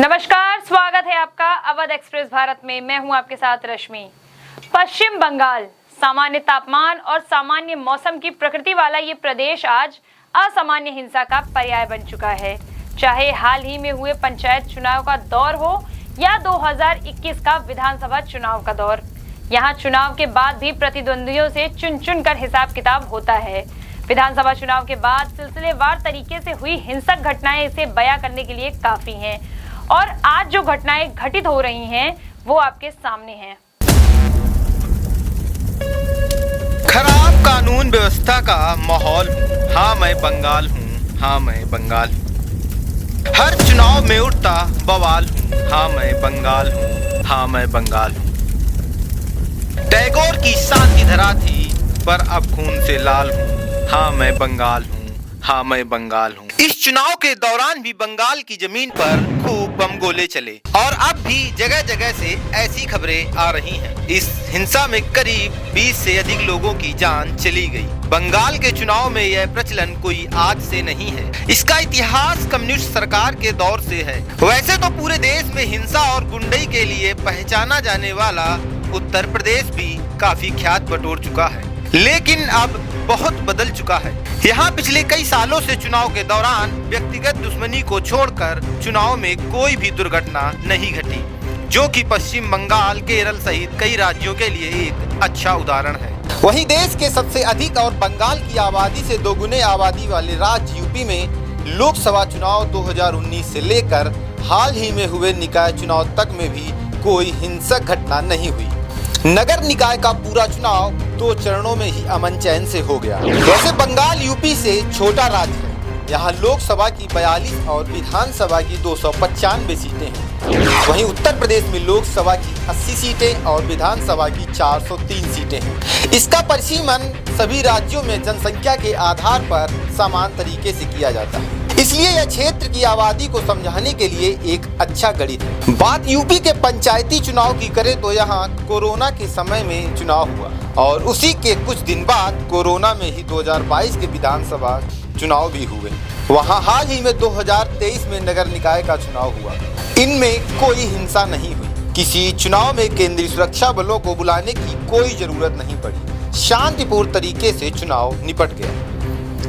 नमस्कार, स्वागत है आपका अवध एक्सप्रेस भारत में। मैं हूं आपके साथ रश्मि। पश्चिम बंगाल सामान्य तापमान और सामान्य मौसम की प्रकृति वाला ये प्रदेश आज असामान्य हिंसा का पर्याय बन चुका है। चाहे हाल ही में हुए पंचायत चुनाव का दौर हो या 2021 का विधानसभा चुनाव का दौर, यहाँ चुनाव के बाद भी प्रतिद्वंदियों से चुन चुन कर हिसाब किताब होता है। विधानसभा चुनाव के बाद सिलसिलेवार तरीके से हुई हिंसक घटनाएं इसे बयां करने के लिए काफी हैं और आज जो घटनाएं घटित हो रही हैं वो आपके सामने हैं। खराब कानून व्यवस्था का माहौल हूँ, हाँ मैं बंगाल हूँ, हाँ मैं बंगाल हूँ। हर चुनाव में उठता बवाल हूँ, हाँ मैं बंगाल हूँ, हाँ मैं बंगाल हूँ। टैगोर की शांति धरा थी पर अब खून से लाल हूँ, हाँ मैं बंगाल हूँ, हाँ मैं बंगाल हूँ। इस चुनाव के दौरान भी बंगाल की जमीन पर खूब बम गोले चले और अब भी जगह जगह से ऐसी खबरें आ रही हैं। इस हिंसा में करीब 20 से अधिक लोगों की जान चली गई। बंगाल के चुनाव में यह प्रचलन कोई आज से नहीं है, इसका इतिहास कम्युनिस्ट सरकार के दौर से है। वैसे तो पूरे देश में हिंसा और गुंडई के लिए पहचाना जाने वाला उत्तर प्रदेश भी काफी ख्यात बटोर चुका है, लेकिन अब बहुत बदल चुका है। यहाँ पिछले कई सालों से चुनाव के दौरान व्यक्तिगत दुश्मनी को छोड़कर चुनाव में कोई भी दुर्घटना नहीं घटी, जो कि पश्चिम बंगाल, केरल सहित कई राज्यों के लिए एक अच्छा उदाहरण है। वहीं देश के सबसे अधिक और बंगाल की आबादी से दोगुने आबादी वाले राज्य यूपी में लोकसभा चुनाव 2019 से लेकर हाल ही में हुए निकाय चुनाव तक में भी कोई हिंसक घटना नहीं हुई। नगर निकाय का पूरा चुनाव 2 चरणों में ही अमन चैन से हो गया। वैसे बंगाल यूपी से छोटा राज्य है, यहाँ लोकसभा की 42 और विधानसभा की 295 सीटें हैं। वहीं उत्तर प्रदेश में लोकसभा की 80 सीटें और विधानसभा की 403 सीटें हैं। इसका परिसीमन सभी राज्यों में जनसंख्या के आधार पर समान तरीके से किया जाता है, इसलिए यह क्षेत्र की आबादी को समझाने के लिए एक अच्छा गणित है। बात यूपी के पंचायती चुनाव की करें तो यहाँ कोरोना के समय में चुनाव हुआ और उसी के कुछ दिन बाद कोरोना में ही 2022 के विधानसभा चुनाव भी हुए। वहाँ हाल ही में 2023 में नगर निकाय का चुनाव हुआ। इनमें कोई हिंसा नहीं हुई। किसी चुनाव में केंद्रीय सुरक्षा बलों को बुलाने की कोई जरूरत नहीं पड़ी। शांतिपूर्ण तरीके से चुनाव निपट गया।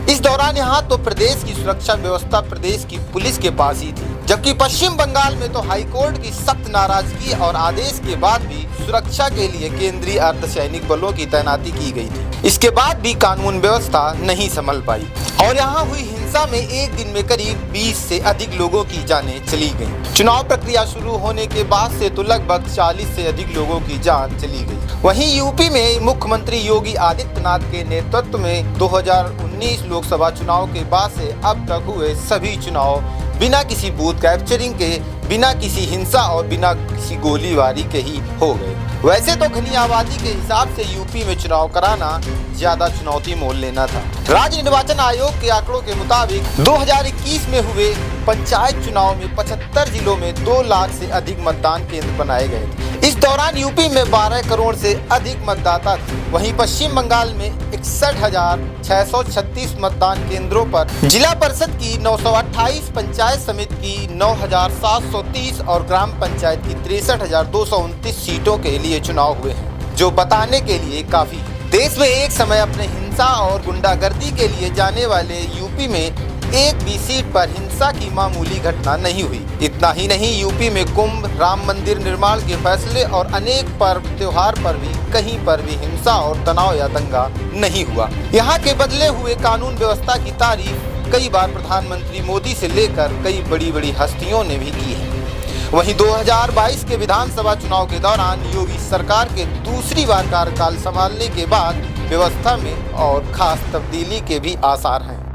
इस दौरान यहाँ तो प्रदेश की सुरक्षा व्यवस्था प्रदेश की पुलिस के पास ही थी, जबकि पश्चिम बंगाल में तो हाईकोर्ट की सख्त नाराजगी और आदेश के बाद भी सुरक्षा के लिए केंद्रीय अर्धसैनिक बलों की तैनाती की गई थी। इसके बाद भी कानून व्यवस्था नहीं संभल पाई और यहाँ हुई हिंसा में एक दिन में करीब 20 से अधिक लोगों की जानें चली गईं। चुनाव प्रक्रिया शुरू होने के बाद से तो लगभग 40 से अधिक लोगों की जान चली गई। वहीं यूपी में मुख्यमंत्री योगी आदित्यनाथ के नेतृत्व में 2019 लोकसभा चुनाव के बाद से अब तक हुए सभी चुनाव बिना किसी बूथ कैप्चरिंग के, बिना किसी हिंसा और बिना किसी गोलीबारी के ही हो गए। वैसे तो घनी आबादी के हिसाब से यूपी में चुनाव कराना ज्यादा चुनौती मोल लेना था। राज्य निर्वाचन आयोग के आंकड़ों के मुताबिक 2021 में हुए पंचायत चुनाव में 75 जिलों में 2 लाख से अधिक मतदान केंद्र बनाए गए थे। इस दौरान यूपी में 12 करोड़ से अधिक मतदाता थे। वहीं पश्चिम बंगाल में 61,636 मतदान केंद्रों पर जिला परिषद की 928, पंचायत समिति की 9,730 और ग्राम पंचायत की 63,229 सीटों के लिए चुनाव हुए हैं, जो बताने के लिए काफी है। देश में एक समय अपने हिंसा और गुंडागर्दी के लिए जाने वाले यूपी में एक भी सीट पर हिंसा की मामूली घटना नहीं हुई। इतना ही नहीं, यूपी में कुंभ, राम मंदिर निर्माण के फैसले और अनेक पर्व त्योहार पर भी कहीं पर भी हिंसा और तनाव या दंगा नहीं हुआ। यहाँ के बदले हुए कानून व्यवस्था की तारीफ कई बार प्रधानमंत्री मोदी से लेकर कई बड़ी बड़ी हस्तियों ने भी की है। वहीं 2022 के विधानसभा चुनाव के दौरान योगी सरकार के दूसरी बार कार्यकाल संभालने के बाद व्यवस्था में और खास तब्दीली के भी आसार हैं।